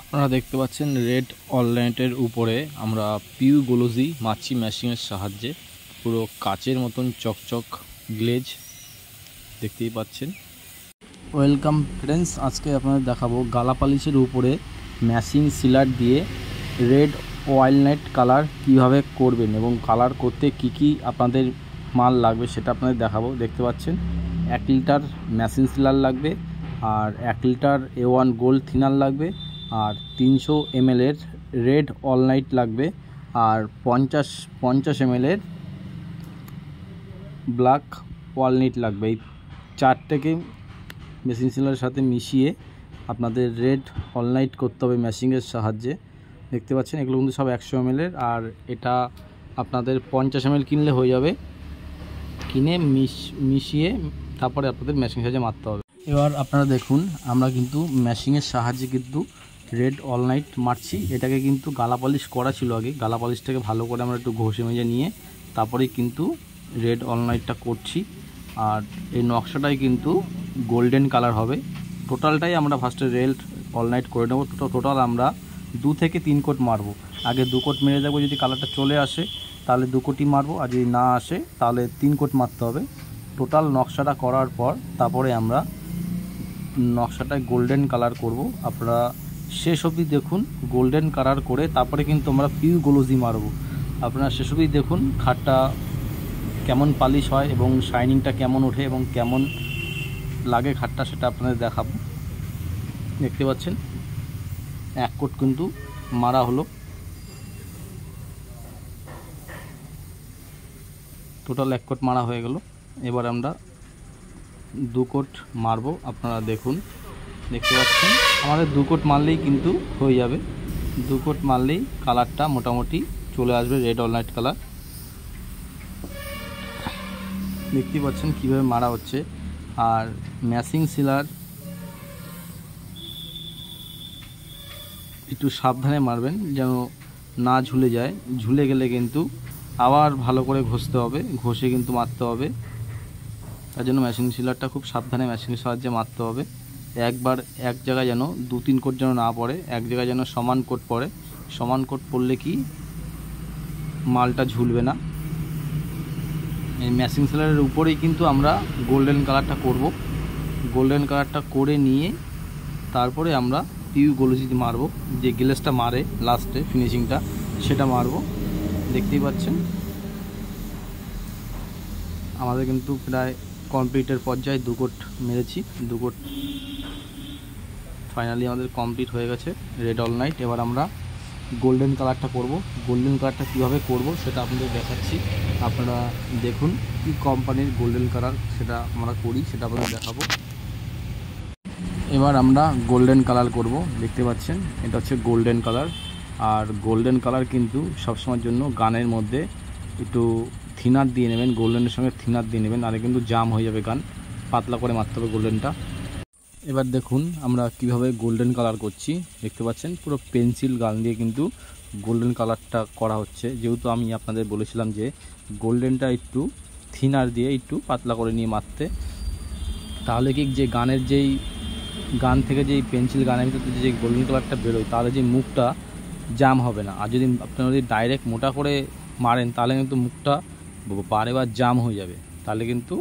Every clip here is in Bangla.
আপনারা দেখতে পাচ্ছেন রেড অলনাইটের উপরে আমরা পিউ গোলজি মাছি মেশিনের সাহায্যে পুরো কাচের মতন চকচক গ্লেজ দেখতেই পাচ্ছেন। ওয়েলকাম ফ্রেন্ডস, আজকে আপনাদের দেখাবো গালা পালিশের উপরে ম্যাশিং সিলার দিয়ে রেড ওয়ালনাট কালার কিভাবে করবেন এবং কালার করতে কি আপনাদের মাল লাগবে সেটা আপনাদের দেখাবো। দেখতে পাচ্ছেন 1 লিটার ম্যাশিং সিলার লাগবে, আর 1 লিটার A1 গোল্ড থিনার লাগবে, আর 300 ml এর রেড অলনাইট লাগবে, আর 50 ml এর ব্ল্যাক ওয়ালনাট লাগবে। এই 4টেকে মেশিন সিলারের সাথে মিশিয়ে আপনাদের রেড অলনাইট করতে হবে মেশিনের সাহায্যে। দেখতে পাচ্ছেন এগুলো কিন্তু সব 100 ml এর, আর এটা আপনাদের 50 ml কিনলে হয়ে যাবে। কিনে মিশিয়ে তারপরে আপনাদের মেশিনের সাহায্যে মারতে হবে। এবার আপনারা দেখুন আমরা কিন্তু মেশিনের সাহায্যে কিন্তু রেড অলনাইট মারছি। এটাকে কিন্তু গালা পলিশ করা ছিল আগে, গালা পলিশটাকে ভালো করে আমরা একটু ঘষে মেজে নিয়ে তারপরেই কিন্তু রেড অলনাইটটা করছি। আর এই নকশাটাই কিন্তু গোল্ডেন কালার হবে। টোটালটাই আমরা ফার্স্টে রেড অলনাইট করে নেব। টোটাল আমরা 2 থেকে 3 কোট মারবো। আগে 2 কোট মেরে দেখবো, যদি কালারটা চলে আসে তাহলে 2 কোটই মারবো, আর যদি না আসে তাহলে 3 কোট মারতে হবে। টোটাল নকশাটা করার পর তারপরে আমরা নকশাটায় গোল্ডেন কালার করব। আপনারা শেষ অবধি দেখুন, গোল্ডেন কালার করে তারপরে কিন্তু আমরা পিউ গোলজি মারবো। আপনারা শেষ অবধি দেখুন খাটটা কেমন পালিশ হয় এবং শাইনিংটা কেমন ওঠে এবং কেমন লাগে খাটটা, সেটা আপনাদের দেখাবো। দেখতে পাচ্ছেন 1 কোট কিন্তু মারা হলো। টোটাল 1 কোট মারা হয়ে গেল। এবার আমরা 2 কোট মারবো। আপনারা দেখুন, দেখতে পাচ্ছেন আমাদের 2 কোট মারলেই কিন্তু হয়ে যাবে। 2 কোট মারলেই কালারটা মোটামুটি চলে আসবে রেড অলনাইট কালার। দেখতে পাচ্ছেন কিভাবে মারা হচ্ছে। আর ম্যাশিং সিলার একটু সাবধানে মারবেন যেন না ঝুলে যায়। ঝুলে গেলে কিন্তু আবার ভালো করে ঘষতে হবে, ঘষে কিন্তু মারতে হবে। তার জন্য ম্যাশিং সিলারটা খুব সাবধানে ম্যাশিংয়ের সাহায্যে মারতে হবে। একবার এক জায়গায় যেন 2-3 কোট যেন না পড়ে, এক জায়গায় যেন সমান কোট পড়ে। সমান কোট পড়লে কি মালটা ঝুলবে না। এই ম্যাশিং সিলারের উপরেই কিন্তু আমরা গোল্ডেন কালারটা করব। গোল্ডেন কালারটা করে নিয়ে তারপরে আমরা পিউ গোলজি মারবো, যে গ্লেজটা মারে লাস্টে ফিনিশিংটা সেটা মারবো। দেখতেই পাচ্ছেন আমাদের কিন্তু প্রায় কমপ্লিটের পর্যায়ে 2 কোট মেরেছি। 2 কোট ফাইনালি আমাদের কমপ্লিট হয়ে গেছে রেড অলনাইট। এবার আমরা গোল্ডেন কালারটা করব। গোল্ডেন কালারটা কীভাবে করব সেটা আপনাদের দেখাচ্ছি। আপনারা দেখুন কি কোম্পানির গোল্ডেন কালার সেটা আমরা করি, সেটা আপনাদের দেখাবো। এবার আমরা গোল্ডেন কালার করব। দেখতে পাচ্ছেন এটা হচ্ছে গোল্ডেন কালার। আর গোল্ডেন কালার কিন্তু সবসময়ের জন্য গানের মধ্যে একটু থিনার দিয়ে নেবেন, গোল্ডেনের সঙ্গে থিনার দিয়ে নেবেন, নাহলে কিন্তু জাম হয়ে যাবে গান। পাতলা করে মারতে হবে গোল্ডেনটা। এবার দেখুন আমরা কিভাবে গোল্ডেন কালার করছি। দেখতে পাচ্ছেন পুরো পেন্সিল গান দিয়ে কিন্তু গোল্ডেন কালারটা করা হচ্ছে। যেহেতু আমি আপনাদের বলেছিলাম যে গোল্ডেনটা একটু থিনার দিয়ে একটু পাতলা করে নিয়ে মারতে, তাহলে কি যে গানের যেই গান থেকে যেই পেন্সিল গানের ভিতরে যে গোল্ডেন কালারটা বেরোয় তাহলে যে মুখটা জাম হবে না। আর যদি আপনারা যদি ডাইরেক্ট মোটা করে মারেন তাহলে কিন্তু মুখটা বারেবার জাম হয়ে যাবে, তাহলে কিন্তু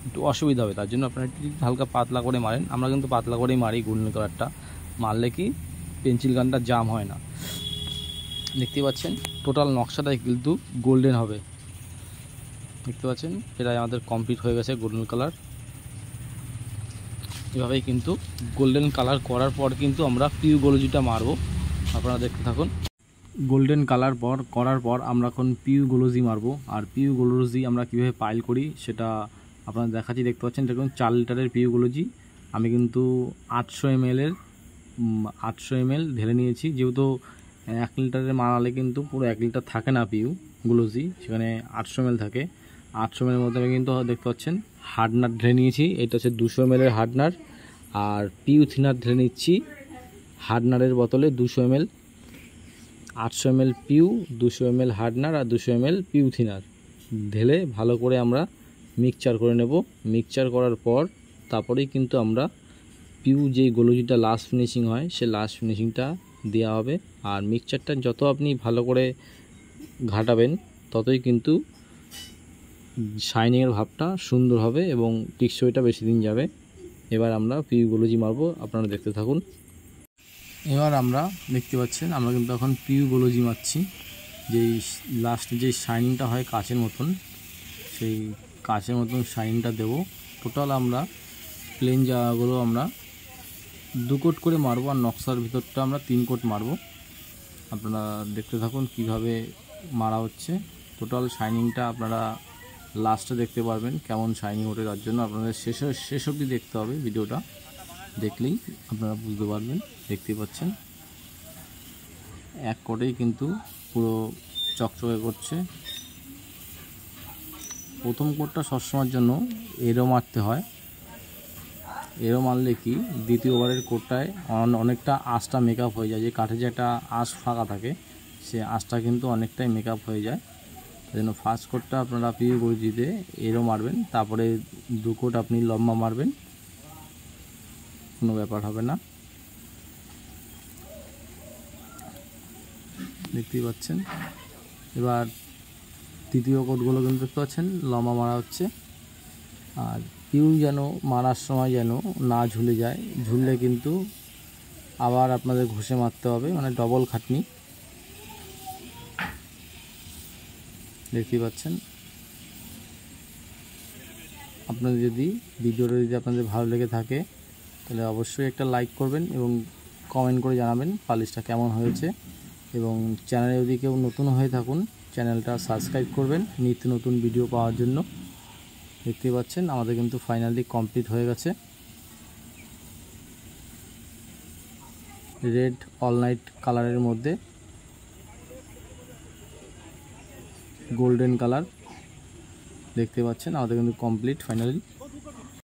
একটু অসুবিধা হবে। তার জন্য আপনারা একটু হালকা পাতলা করে মারেন। আমরা কিন্তু পাতলা করেই মারি গোল্ডেন কালারটা, মারলে কি পেন্সিল গানটা জাম হয় না। দেখতে পাচ্ছেন টোটাল নকশাটাই কিন্তু গোল্ডেন হবে। দেখতে পাচ্ছেন এটাই আমাদের কমপ্লিট হয়ে গেছে গোল্ডেন কালার। এভাবেই কিন্তু গোল্ডেন কালার করার পর কিন্তু আমরা পিউ গোলজিটা মারবো। আপনারা দেখতে থাকুন। গোল্ডেন কালার করার পর আমরা এখন পিউ গোলজি মারবো। আর পিউ গোলজি আমরা কীভাবে পাইল করি সেটা আপনারা দেখাচ্ছি। দেখতে পাচ্ছেন দেখুন 4 লিটারের পিউ গোলজি আমি কিন্তু 800 ml ঢেলে নিয়েছি। যেহেতু 1 লিটারের মারালে কিন্তু পুরো 1 লিটার থাকে না পিউ গোলজি, সেখানে 800 ml থাকে। 800 ml মধ্যে আমি কিন্তু দেখতে পাচ্ছেন হার্ডনার ঢেলে নিয়েছি। এটা হচ্ছে 200 ml এর হার্ডনার। আর পিউ থিনার ঢেলে নিচ্ছি হার্ডনারের বোতলে 200 ml। 800 ml PU, 200 ml hardener আর 200 ml পিউ থিনার ঢেলে ভালো করে আমরা মিক্সচার করে নেব। মিক্সচার করার পর তারপরেই কিন্তু আমরা পিউ যেই গোলজিটা লাস্ট ফিনিশিং হয় সে লাস্ট ফিনিশিংটা দেওয়া হবে। আর মিক্সচারটা যত আপনি ভালো করে ঘাটাবেন ততই কিন্তু শাইনিংয়ের ভাবটা সুন্দর হবে এবং টিকসইটা বেশি দিন যাবে। এবার আমরা পিউগুলোজি মারবো, আপনারা দেখতে থাকুন। এবার আমরা দেখতে পাচ্ছেন আমরা কিন্তু এখন পিউগুলোজি মারছি। যেই লাস্টে যে শাইনিংটা হয় কাচের মতন, সেই কাচের মতন শাইনিংটা দেবো। টোটাল আমরা প্লেন জায়গাগুলো আমরা 2 কোট করে মারবো, আর নকশার ভিতরটা আমরা 3 কোট মারবো। আপনারা দেখতে থাকুন কিভাবে মারা হচ্ছে। টোটাল শাইনিংটা আপনারা লাস্টে দেখতে পারবেন কেমন শাইনিং ওঠে। তার জন্য আপনাদের শেষ অবধি দেখতে হবে, ভিডিওটা দেখলেই আপনারা বুঝতে পারবেন। দেখতে পাচ্ছেন এক কোটেই কিন্তু পুরো চকচকে করছে। প্রথম কোটটা সবসময়ের জন্য এরো মারতে হয়। এরো মারলে কি দ্বিতীয়বারের কোটটায় অনেকটা আঁশটা মেকআপ হয়ে যায়। যে কাঠে যে একটা আঁশ ফাঁকা থাকে, সে আঁশটা কিন্তু অনেকটাই মেকআপ হয়ে যায়। তাই জন্য ফার্স্ট কোটটা আপনারা পিউগুলোজিতে এরো মারবেন, তারপরে 2 কোট আপনি লম্বা মারবেন, কোনো ব্যাপার হবে না। দেখতেই পাচ্ছেন। এবার তৃতীয় কোটগুলো কিন্তু দেখতে পাচ্ছেন লম্বা মারা হচ্ছে। আর পিউ যেন মারার সময় যেন না ঝুলে যায়, ঝুললে কিন্তু আবার আপনাদের ঘষে মারতে হবে, মানে ডবল খাটনি। দেখতেই পাচ্ছেন। আপনাদের যদি ভিডিওটা আপনাদের ভালো লেগে থাকে তাহলে অবশ্যই একটা লাইক করবেন এবং কমেন্ট করে জানাবেন পালিশটা কেমন হয়েছে। এবং চ্যানেলে যদি কেউ নতুন হয়ে থাকুন চ্যানেলটা সাবস্ক্রাইব করবেন নিত্য নতুন ভিডিও পাওয়ার জন্য। দেখতেই পাচ্ছেন আমাদের কিন্তু ফাইনালি কমপ্লিট হয়ে গেছে। রেড অল নাইট কালারের মধ্যে গোল্ডেন কালার দেখতে পাচ্ছেন আমাদের কিন্তু কমপ্লিট ফাইনালি।